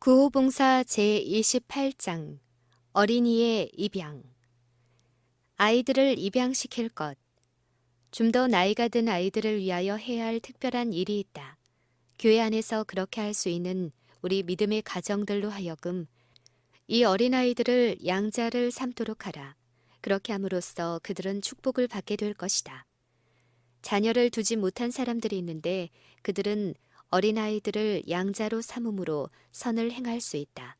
구호봉사 제28장 어린이의 입양. 아이들을 입양시킬 것. 좀 더 나이가 든 아이들을 위하여 해야 할 특별한 일이 있다. 교회 안에서 그렇게 할 수 있는 우리 믿음의 가정들로 하여금 이 어린아이들을 양자를 삼도록 하라. 그렇게 함으로써 그들은 축복을 받게 될 것이다. 자녀를 두지 못한 사람들이 있는데 그들은 어린아이들을 양자로 삼음으로 선을 행할 수 있다.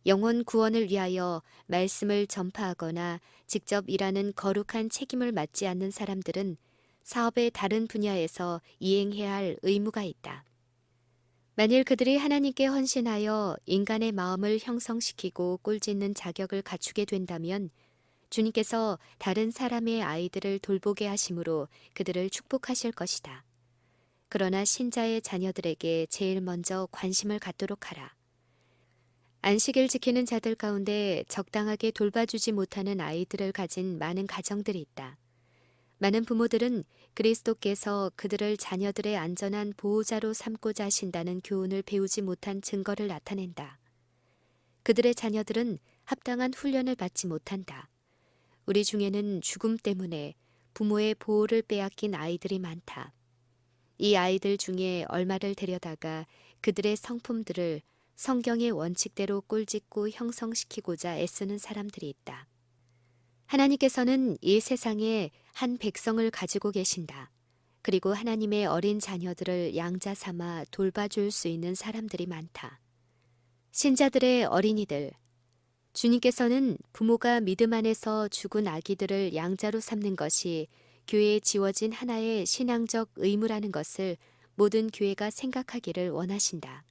영혼 구원을 위하여 말씀을 전파하거나 직접 일하는 거룩한 책임을 맡지 않는 사람들은 사업의 다른 분야에서 이행해야 할 의무가 있다. 만일 그들이 하나님께 헌신하여 인간의 마음을 형성시키고 꼴짓는 자격을 갖추게 된다면 주님께서 다른 사람의 아이들을 돌보게 하심으로 그들을 축복하실 것이다. 그러나 신자의 자녀들에게 제일 먼저 관심을 갖도록 하라. 안식일 지키는 자들 가운데 적당하게 돌봐주지 못하는 아이들을 가진 많은 가정들이 있다. 많은 부모들은 그리스도께서 그들을 자녀들의 안전한 보호자로 삼고자 하신다는 교훈을 배우지 못한 증거를 나타낸다. 그들의 자녀들은 합당한 훈련을 받지 못한다. 우리 중에는 죽음 때문에 부모의 보호를 빼앗긴 아이들이 많다. 이 아이들 중에 얼마를 데려다가 그들의 성품들을 성경의 원칙대로 꼴짓고 형성시키고자 애쓰는 사람들이 있다. 하나님께서는 이 세상에 한 백성을 가지고 계신다. 그리고 하나님의 어린 자녀들을 양자 삼아 돌봐줄 수 있는 사람들이 많다. 신자들의 어린이들, 주님께서는 부모가 믿음 안에서 죽은 아기들을 양자로 삼는 것이 교회에 지워진 하나의 신앙적 의무라는 것을 모든 교회가 생각하기를 원하신다.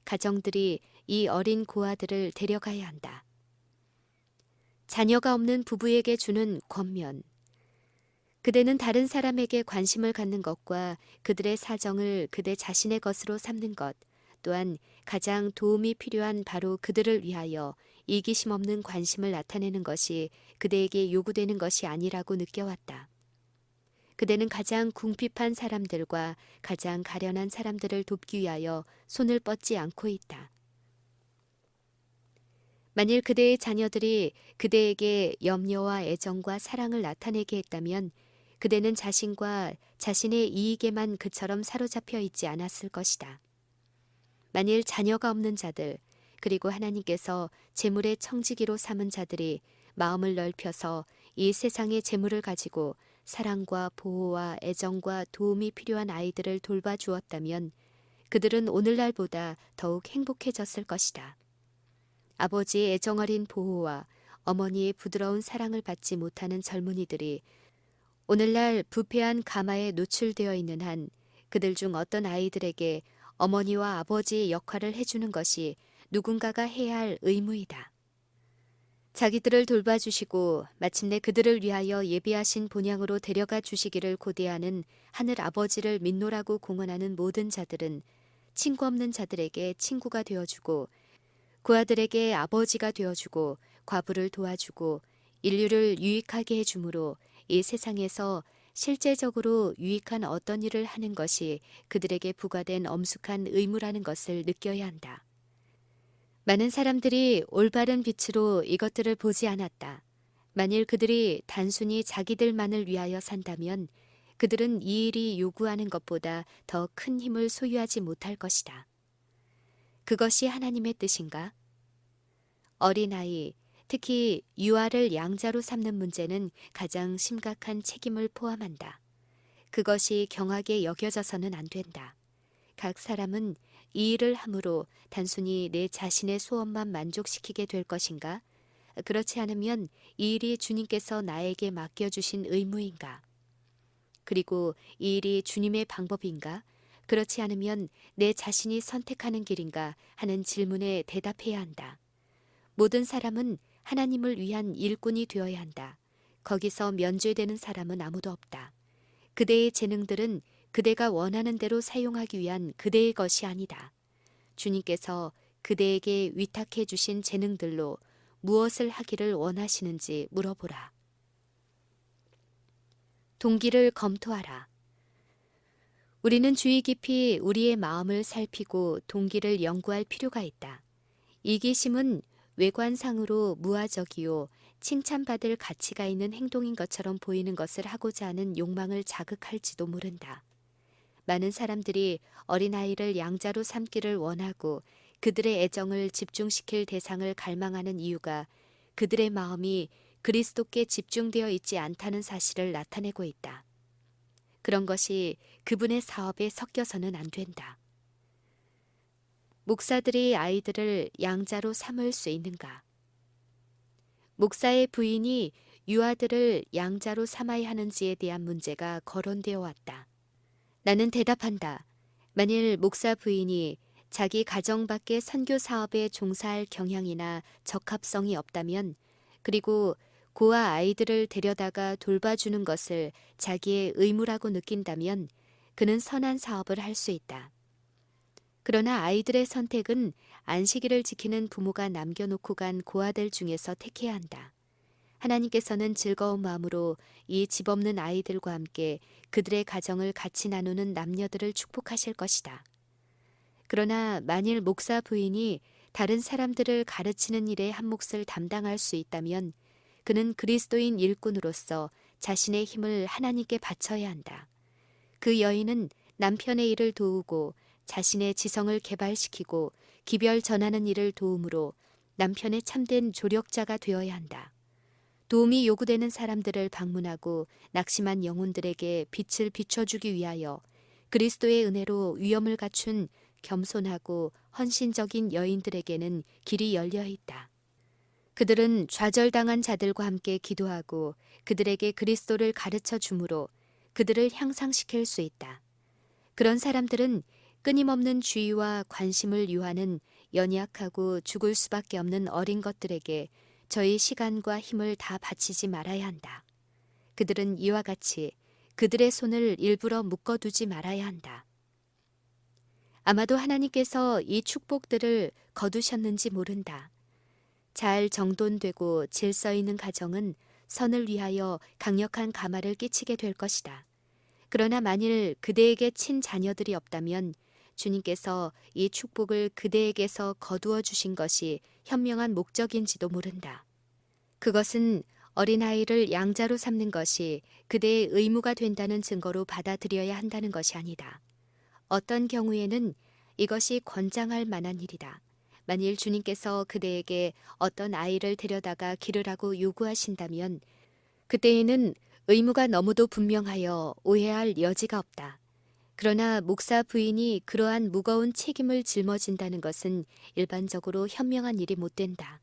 가정들이 이 어린 고아들을 데려가야 한다. 자녀가 없는 부부에게 주는 권면. 그대는 다른 사람에게 관심을 갖는 것과 그들의 사정을 그대 자신의 것으로 삼는 것, 또한 가장 도움이 필요한 바로 그들을 위하여 이기심 없는 관심을 나타내는 것이 그대에게 요구되는 것이 아니라고 느껴왔다. 그대는 가장 궁핍한 사람들과 가장 가련한 사람들을 돕기 위하여 손을 뻗지 않고 있다. 만일 그대의 자녀들이 그대에게 염려와 애정과 사랑을 나타내게 했다면 그대는 자신과 자신의 이익에만 그처럼 사로잡혀 있지 않았을 것이다. 만일 자녀가 없는 자들, 그리고 하나님께서 재물의 청지기로 삼은 자들이 마음을 넓혀서 이 세상의 재물을 가지고 사랑과 보호와 애정과 도움이 필요한 아이들을 돌봐주었다면 그들은 오늘날보다 더욱 행복해졌을 것이다. 아버지의 애정어린 보호와 어머니의 부드러운 사랑을 받지 못하는 젊은이들이 오늘날 부패한 가마에 노출되어 있는 한 그들 중 어떤 아이들에게 어머니와 아버지의 역할을 해주는 것이 누군가가 해야 할 의무이다. 자기들을 돌봐주시고 마침내 그들을 위하여 예비하신 본향으로 데려가 주시기를 고대하는 하늘 아버지를 믿노라고 공언하는 모든 자들은 친구 없는 자들에게 친구가 되어주고 고아들에게 아버지가 되어주고 과부를 도와주고 인류를 유익하게 해주므로 이 세상에서 실제적으로 유익한 어떤 일을 하는 것이 그들에게 부과된 엄숙한 의무라는 것을 느껴야 한다. 많은 사람들이 올바른 빛으로 이것들을 보지 않았다. 만일 그들이 단순히 자기들만을 위하여 산다면 그들은 이 일이 요구하는 것보다 더 큰 힘을 소유하지 못할 것이다. 그것이 하나님의 뜻인가? 어린아이, 특히 유아를 양자로 삼는 문제는 가장 심각한 책임을 포함한다. 그것이 경하게 여겨져서는 안 된다. 각 사람은 이 일을 함으로 단순히 내 자신의 소원만 만족시키게 될 것인가? 그렇지 않으면 이 일이 주님께서 나에게 맡겨주신 의무인가? 그리고 이 일이 주님의 방법인가? 그렇지 않으면 내 자신이 선택하는 길인가? 하는 질문에 대답해야 한다. 모든 사람은 하나님을 위한 일꾼이 되어야 한다. 거기서 면죄되는 사람은 아무도 없다. 그대의 재능들은 그대가 원하는 대로 사용하기 위한 그대의 것이 아니다. 주님께서 그대에게 위탁해 주신 재능들로 무엇을 하기를 원하시는지 물어보라. 동기를 검토하라. 우리는 주의 깊이 우리의 마음을 살피고 동기를 연구할 필요가 있다. 이기심은 외관상으로 무아적이요 칭찬받을 가치가 있는 행동인 것처럼 보이는 것을 하고자 하는 욕망을 자극할지도 모른다. 많은 사람들이 어린아이를 양자로 삼기를 원하고 그들의 애정을 집중시킬 대상을 갈망하는 이유가 그들의 마음이 그리스도께 집중되어 있지 않다는 사실을 나타내고 있다. 그런 것이 그분의 사업에 섞여서는 안 된다. 목사들이 아이들을 양자로 삼을 수 있는가? 목사의 부인이 유아들을 양자로 삼아야 하는지에 대한 문제가 거론되어 왔다. 나는 대답한다. 만일 목사 부인이 자기 가정 밖의 선교 사업에 종사할 경향이나 적합성이 없다면, 그리고 고아 아이들을 데려다가 돌봐주는 것을 자기의 의무라고 느낀다면 그는 선한 사업을 할 수 있다. 그러나 아이들의 선택은 안식일을 지키는 부모가 남겨놓고 간 고아들 중에서 택해야 한다. 하나님께서는 즐거운 마음으로 이 집 없는 아이들과 함께 그들의 가정을 같이 나누는 남녀들을 축복하실 것이다. 그러나 만일 목사 부인이 다른 사람들을 가르치는 일에 한 몫을 담당할 수 있다면 그는 그리스도인 일꾼으로서 자신의 힘을 하나님께 바쳐야 한다. 그 여인은 남편의 일을 도우고 자신의 지성을 개발시키고 기별 전하는 일을 도움으로 남편의 참된 조력자가 되어야 한다. 도움이 요구되는 사람들을 방문하고 낙심한 영혼들에게 빛을 비춰주기 위하여 그리스도의 은혜로 위엄을 갖춘 겸손하고 헌신적인 여인들에게는 길이 열려 있다. 그들은 좌절당한 자들과 함께 기도하고 그들에게 그리스도를 가르쳐 주므로 그들을 향상시킬 수 있다. 그런 사람들은 끊임없는 주의와 관심을 요하는 연약하고 죽을 수밖에 없는 어린 것들에게 저희 시간과 힘을 다 바치지 말아야 한다. 그들은 이와 같이 그들의 손을 일부러 묶어두지 말아야 한다. 아마도 하나님께서 이 축복들을 거두셨는지 모른다. 잘 정돈되고 질서 있는 가정은 선을 위하여 강력한 가마를 끼치게 될 것이다. 그러나 만일 그대에게 친 자녀들이 없다면 주님께서 이 축복을 그대에게서 거두어 주신 것이 현명한 목적인지도 모른다. 그것은 어린아이를 양자로 삼는 것이 그대의 의무가 된다는 증거로 받아들여야 한다는 것이 아니다. 어떤 경우에는 이것이 권장할 만한 일이다. 만일 주님께서 그대에게 어떤 아이를 데려다가 기르라고 요구하신다면 그때에는 의무가 너무도 분명하여 오해할 여지가 없다. 그러나 목사 부인이 그러한 무거운 책임을 짊어진다는 것은 일반적으로 현명한 일이 못 된다.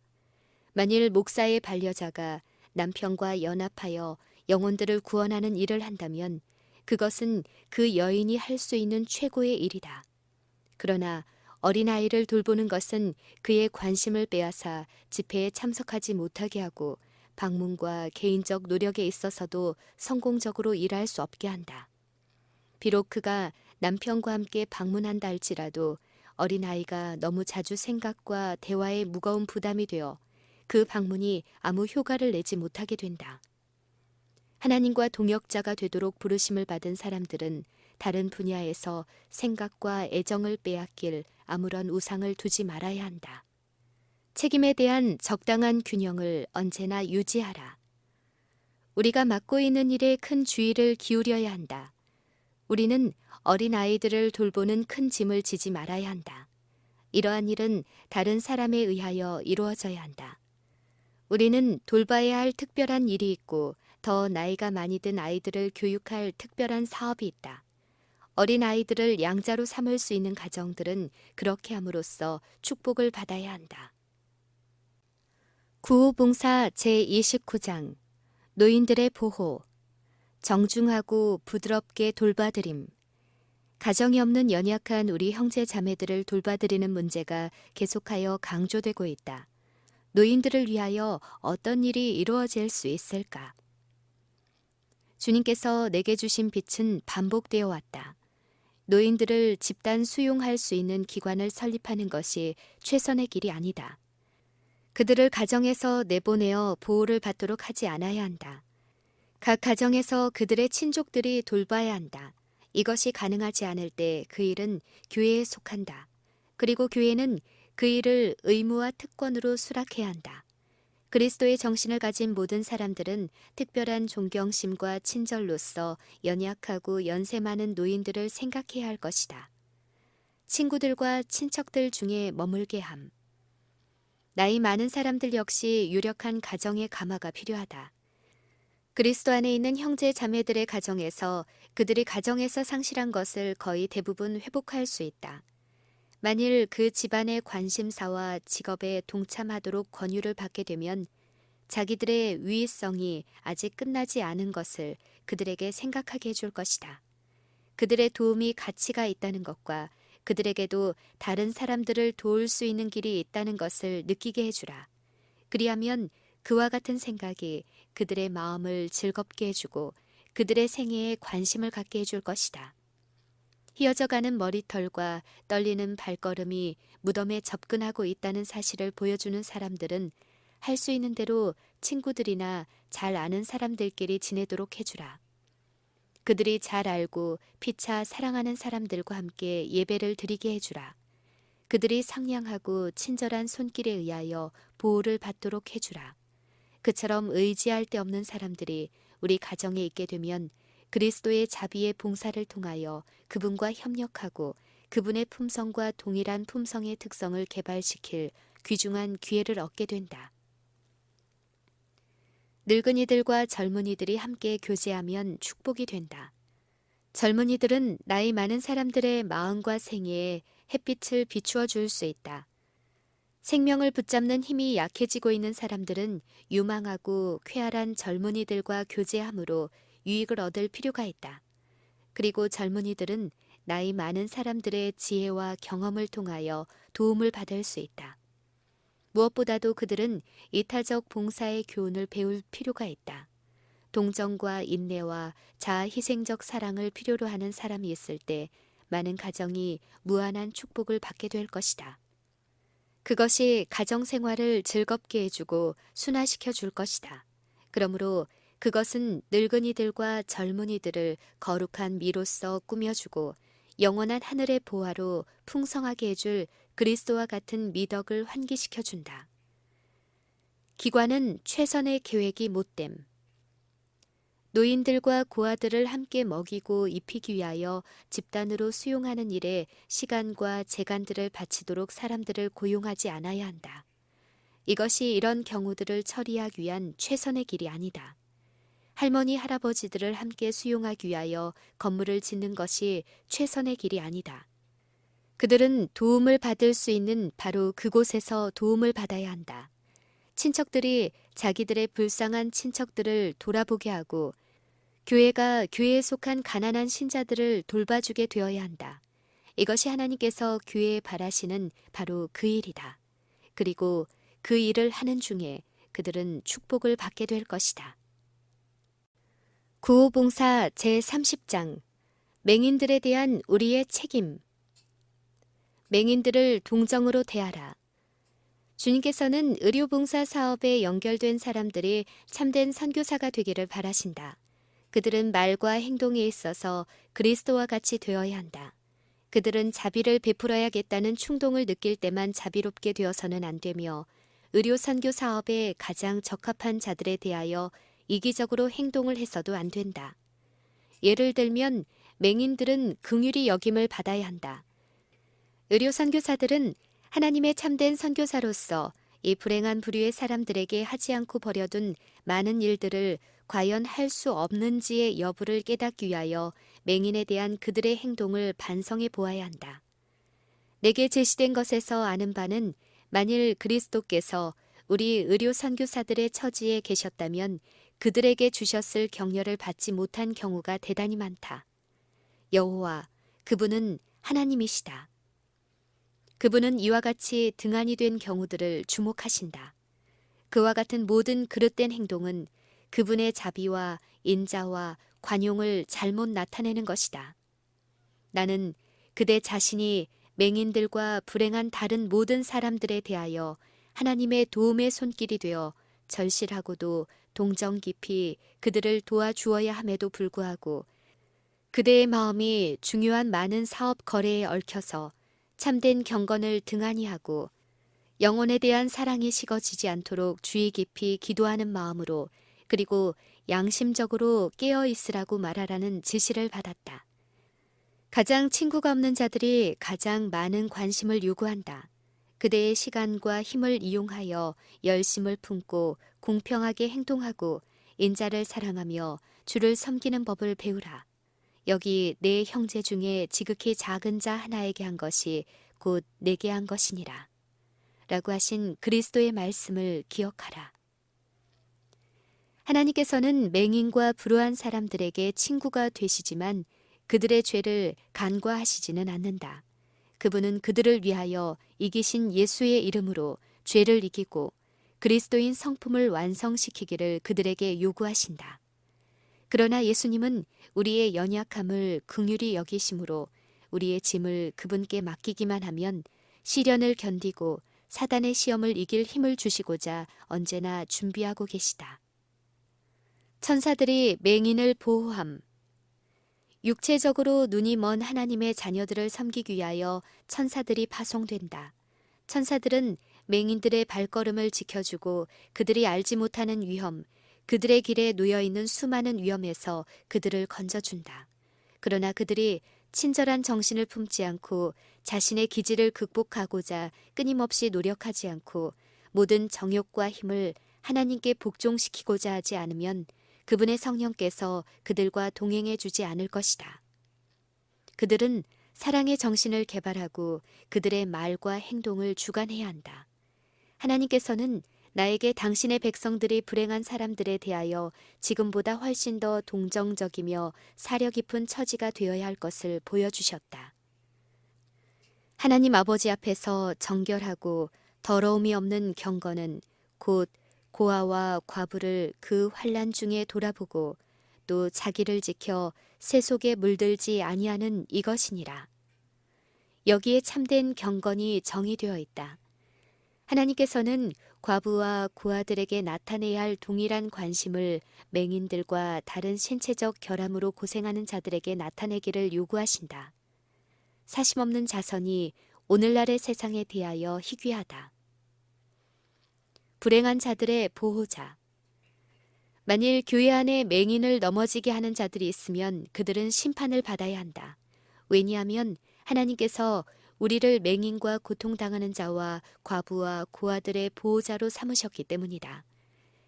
만일 목사의 반려자가 남편과 연합하여 영혼들을 구원하는 일을 한다면 그것은 그 여인이 할 수 있는 최고의 일이다. 그러나 어린아이를 돌보는 것은 그의 관심을 빼앗아 집회에 참석하지 못하게 하고 방문과 개인적 노력에 있어서도 성공적으로 일할 수 없게 한다. 비록 그가 남편과 함께 방문한다 할지라도 어린아이가 너무 자주 생각과 대화에 무거운 부담이 되어 그 방문이 아무 효과를 내지 못하게 된다. 하나님과 동역자가 되도록 부르심을 받은 사람들은 다른 분야에서 생각과 애정을 빼앗길 아무런 우상을 두지 말아야 한다. 책임에 대한 적당한 균형을 언제나 유지하라. 우리가 맡고 있는 일에 큰 주의를 기울여야 한다. 우리는 어린 아이들을 돌보는 큰 짐을 지지 말아야 한다. 이러한 일은 다른 사람에 의하여 이루어져야 한다. 우리는 돌봐야 할 특별한 일이 있고 더 나이가 많이 든 아이들을 교육할 특별한 사업이 있다. 어린 아이들을 양자로 삼을 수 있는 가정들은 그렇게 함으로써 축복을 받아야 한다. 구호봉사 제29장 노인들의 보호 정중하고 부드럽게 돌봐드림. 가정이 없는 연약한 우리 형제 자매들을 돌봐드리는 문제가 계속하여 강조되고 있다. 노인들을 위하여 어떤 일이 이루어질 수 있을까? 주님께서 내게 주신 빛은 반복되어 왔다. 노인들을 집단 수용할 수 있는 기관을 설립하는 것이 최선의 길이 아니다. 그들을 가정에서 내보내어 보호를 받도록 하지 않아야 한다. 각 가정에서 그들의 친족들이 돌봐야 한다. 이것이 가능하지 않을 때 그 일은 교회에 속한다. 그리고 교회는 그 일을 의무와 특권으로 수락해야 한다. 그리스도의 정신을 가진 모든 사람들은 특별한 존경심과 친절로서 연약하고 연세 많은 노인들을 생각해야 할 것이다. 친구들과 친척들 중에 머물게 함. 나이 많은 사람들 역시 유력한 가정의 감화가 필요하다. 그리스도 안에 있는 형제 자매들의 가정에서 그들이 가정에서 상실한 것을 거의 대부분 회복할 수 있다. 만일 그 집안의 관심사와 직업에 동참하도록 권유를 받게 되면 자기들의 위의성이 아직 끝나지 않은 것을 그들에게 생각하게 해줄 것이다. 그들의 도움이 가치가 있다는 것과 그들에게도 다른 사람들을 도울 수 있는 길이 있다는 것을 느끼게 해주라. 그리하면 그와 같은 생각이 그들의 마음을 즐겁게 해주고 그들의 생애에 관심을 갖게 해줄 것이다. 휘어져가는 머리털과 떨리는 발걸음이 무덤에 접근하고 있다는 사실을 보여주는 사람들은 할 수 있는 대로 친구들이나 잘 아는 사람들끼리 지내도록 해주라. 그들이 잘 알고 피차 사랑하는 사람들과 함께 예배를 드리게 해주라. 그들이 상냥하고 친절한 손길에 의하여 보호를 받도록 해주라. 그처럼 의지할 데 없는 사람들이 우리 가정에 있게 되면 그리스도의 자비의 봉사를 통하여 그분과 협력하고 그분의 품성과 동일한 품성의 특성을 개발시킬 귀중한 기회를 얻게 된다. 늙은이들과 젊은이들이 함께 교제하면 축복이 된다. 젊은이들은 나이 많은 사람들의 마음과 생애에 햇빛을 비추어 줄 수 있다. 생명을 붙잡는 힘이 약해지고 있는 사람들은 유망하고 쾌활한 젊은이들과 교제함으로 유익을 얻을 필요가 있다. 그리고 젊은이들은 나이 많은 사람들의 지혜와 경험을 통하여 도움을 받을 수 있다. 무엇보다도 그들은 이타적 봉사의 교훈을 배울 필요가 있다. 동정과 인내와 자아 희생적 사랑을 필요로 하는 사람이 있을 때 많은 가정이 무한한 축복을 받게 될 것이다. 그것이 가정 생활을 즐겁게 해주고 순화시켜 줄 것이다. 그러므로 그것은 늙은이들과 젊은이들을 거룩한 미로써 꾸며주고 영원한 하늘의 보화로 풍성하게 해줄 그리스도와 같은 미덕을 환기시켜 준다. 기관은 최선의 계획이 못됨. 노인들과 고아들을 함께 먹이고 입히기 위하여 집단으로 수용하는 일에 시간과 재간들을 바치도록 사람들을 고용하지 않아야 한다. 이것이 이런 경우들을 처리하기 위한 최선의 길이 아니다. 할머니, 할아버지들을 함께 수용하기 위하여 건물을 짓는 것이 최선의 길이 아니다. 그들은 도움을 받을 수 있는 바로 그곳에서 도움을 받아야 한다. 친척들이 자기들의 불쌍한 친척들을 돌아보게 하고 교회가 교회에 속한 가난한 신자들을 돌봐주게 되어야 한다. 이것이 하나님께서 교회에 바라시는 바로 그 일이다. 그리고 그 일을 하는 중에 그들은 축복을 받게 될 것이다. 구호봉사 제30장 맹인들에 대한 우리의 책임. 맹인들을 동정으로 대하라. 주님께서는 의료봉사 사업에 연결된 사람들이 참된 선교사가 되기를 바라신다. 그들은 말과 행동에 있어서 그리스도와 같이 되어야 한다. 그들은 자비를 베풀어야겠다는 충동을 느낄 때만 자비롭게 되어서는 안 되며 의료 선교 사업에 가장 적합한 자들에 대하여 이기적으로 행동을 해서도 안 된다. 예를 들면 맹인들은 긍휼히 여김을 받아야 한다. 의료 선교사들은 하나님의 참된 선교사로서 이 불행한 부류의 사람들에게 하지 않고 버려둔 많은 일들을 과연 할 수 없는지의 여부를 깨닫기 위하여 맹인에 대한 그들의 행동을 반성해 보아야 한다. 내게 제시된 것에서 아는 바는 만일 그리스도께서 우리 의료 선교사들의 처지에 계셨다면 그들에게 주셨을 격려를 받지 못한 경우가 대단히 많다. 여호와, 그분은 하나님이시다. 그분은 이와 같이 등한이 된 경우들을 주목하신다. 그와 같은 모든 그릇된 행동은 그분의 자비와 인자와 관용을 잘못 나타내는 것이다. 나는 그대 자신이 맹인들과 불행한 다른 모든 사람들에 대하여 하나님의 도움의 손길이 되어 절실하고도 동정 깊이 그들을 도와주어야 함에도 불구하고 그대의 마음이 중요한 많은 사업 거래에 얽혀서 참된 경건을 등한히 하고 영혼에 대한 사랑이 식어지지 않도록 주의 깊이 기도하는 마음으로 그리고 양심적으로 깨어 있으라고 말하라는 지시를 받았다. 가장 친구가 없는 자들이 가장 많은 관심을 요구한다. 그대의 시간과 힘을 이용하여 열심을 품고 공평하게 행동하고 인자를 사랑하며 주를 섬기는 법을 배우라. 여기 내 형제 중에 지극히 작은 자 하나에게 한 것이 곧 내게 한 것이니라. 라고 하신 그리스도의 말씀을 기억하라. 하나님께서는 맹인과 불우한 사람들에게 친구가 되시지만 그들의 죄를 간과하시지는 않는다. 그분은 그들을 위하여 이기신 예수의 이름으로 죄를 이기고 그리스도인 성품을 완성시키기를 그들에게 요구하신다. 그러나 예수님은 우리의 연약함을 긍휼히 여기심으로 우리의 짐을 그분께 맡기기만 하면 시련을 견디고 사단의 시험을 이길 힘을 주시고자 언제나 준비하고 계시다. 천사들이 맹인을 보호함. 육체적으로 눈이 먼 하나님의 자녀들을 섬기기 위하여 천사들이 파송된다. 천사들은 맹인들의 발걸음을 지켜주고 그들이 알지 못하는 위험, 그들의 길에 놓여있는 수많은 위험에서 그들을 건져준다. 그러나 그들이 친절한 정신을 품지 않고 자신의 기질을 극복하고자 끊임없이 노력하지 않고 모든 정욕과 힘을 하나님께 복종시키고자 하지 않으면 그분의 성령께서 그들과 동행해 주지 않을 것이다. 그들은 사랑의 정신을 개발하고 그들의 말과 행동을 주관해야 한다. 하나님께서는 나에게 당신의 백성들이 불행한 사람들에 대하여 지금보다 훨씬 더 동정적이며 사려 깊은 처지가 되어야 할 것을 보여주셨다. 하나님 아버지 앞에서 정결하고 더러움이 없는 경건은 곧 고아와 과부를 그 환난 중에 돌아보고 또 자기를 지켜 새 속에 물들지 아니하는 이것이니라. 여기에 참된 경건이 정의되어 있다. 하나님께서는 과부와 고아들에게 나타내야 할 동일한 관심을 맹인들과 다른 신체적 결함으로 고생하는 자들에게 나타내기를 요구하신다. 사심없는 자선이 오늘날의 세상에 대하여 희귀하다. 불행한 자들의 보호자. 만일 교회 안에 맹인을 넘어지게 하는 자들이 있으면 그들은 심판을 받아야 한다. 왜냐하면 하나님께서 우리를 맹인과 고통당하는 자와 과부와 고아들의 보호자로 삼으셨기 때문이다.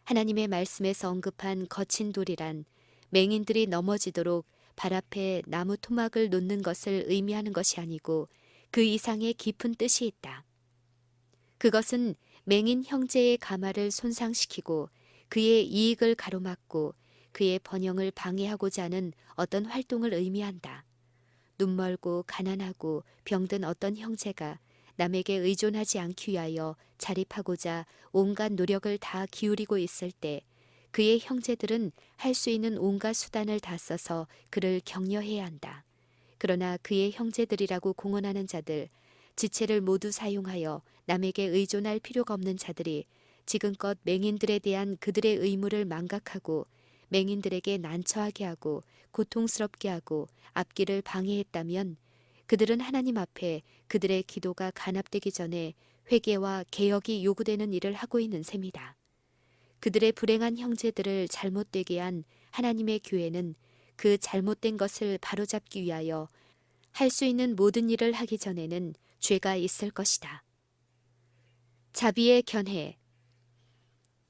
하나님의 말씀에서 언급한 거친 돌이란 맹인들이 넘어지도록 발 앞에 나무 토막을 놓는 것을 의미하는 것이 아니고 그 이상의 깊은 뜻이 있다. 그것은 맹인 형제의 가마를 손상시키고 그의 이익을 가로막고 그의 번영을 방해하고자 하는 어떤 활동을 의미한다. 눈멀고 가난하고 병든 어떤 형제가 남에게 의존하지 않기 위하여 자립하고자 온갖 노력을 다 기울이고 있을 때 그의 형제들은 할 수 있는 온갖 수단을 다 써서 그를 격려해야 한다. 그러나 그의 형제들이라고 공언하는 자들, 지체를 모두 사용하여 남에게 의존할 필요가 없는 자들이 지금껏 맹인들에 대한 그들의 의무를 망각하고 맹인들에게 난처하게 하고 고통스럽게 하고 앞길을 방해했다면 그들은 하나님 앞에 그들의 기도가 간합되기 전에 회개와 개혁이 요구되는 일을 하고 있는 셈이다. 그들의 불행한 형제들을 잘못되게 한 하나님의 교회는 그 잘못된 것을 바로잡기 위하여 할 수 있는 모든 일을 하기 전에는 죄가 있을 것이다. 자비의 견해.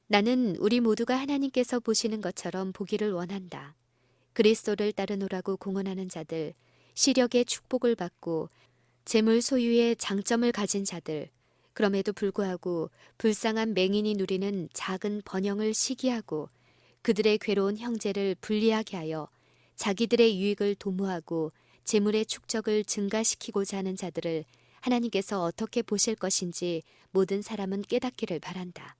나는 우리 모두가 하나님께서 보시는 것처럼 보기를 원한다. 그리스도를 따르노라고 공언하는 자들, 시력의 축복을 받고 재물 소유의 장점을 가진 자들, 그럼에도 불구하고 불쌍한 맹인이 누리는 작은 번영을 시기하고 그들의 괴로운 형제를 불리하게 하여 자기들의 유익을 도모하고 재물의 축적을 증가시키고자 하는 자들을 하나님께서 어떻게 보실 것인지 모든 사람은 깨닫기를 바란다.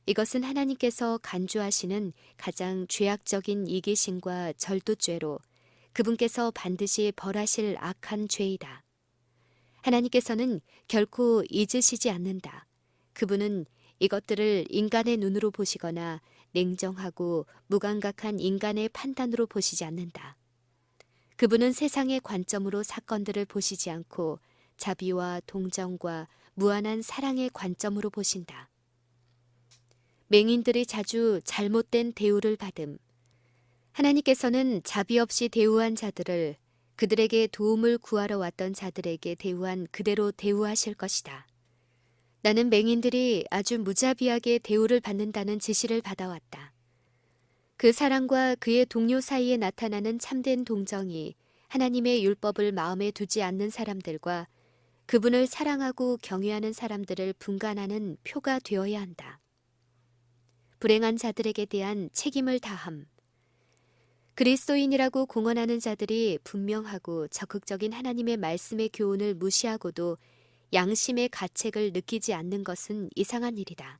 이것은 하나님께서 간주하시는 가장 죄악적인 이기심과 절도죄로 그분께서 반드시 벌하실 악한 죄이다. 하나님께서는 결코 잊으시지 않는다. 그분은 이것들을 인간의 눈으로 보시거나 냉정하고 무감각한 인간의 판단으로 보시지 않는다. 그분은 세상의 관점으로 사건들을 보시지 않고 자비와 동정과 무한한 사랑의 관점으로 보신다. 맹인들이 자주 잘못된 대우를 받음. 하나님께서는 자비 없이 대우한 자들을 그들에게 도움을 구하러 왔던 자들에게 대우한 그대로 대우하실 것이다. 나는 맹인들이 아주 무자비하게 대우를 받는다는 지시를 받아왔다. 그 사람과 그의 동료 사이에 나타나는 참된 동정이 하나님의 율법을 마음에 두지 않는 사람들과 그분을 사랑하고 경외하는 사람들을 분간하는 표가 되어야 한다. 불행한 자들에게 대한 책임을 다함. 그리스도인이라고 공언하는 자들이 분명하고 적극적인 하나님의 말씀의 교훈을 무시하고도 양심의 가책을 느끼지 않는 것은 이상한 일이다.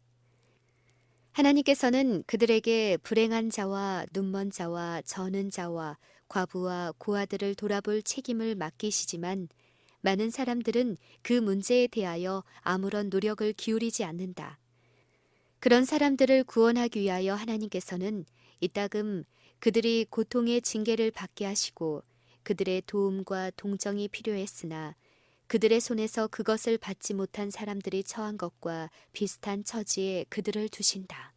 하나님께서는 그들에게 불행한 자와 눈먼 자와 저는 자와 과부와 고아들을 돌아볼 책임을 맡기시지만 많은 사람들은 그 문제에 대하여 아무런 노력을 기울이지 않는다. 그런 사람들을 구원하기 위하여 하나님께서는 이따금 그들이 고통의 징계를 받게 하시고 그들의 도움과 동정이 필요했으나 그들의 손에서 그것을 받지 못한 사람들이 처한 것과 비슷한 처지에 그들을 두신다.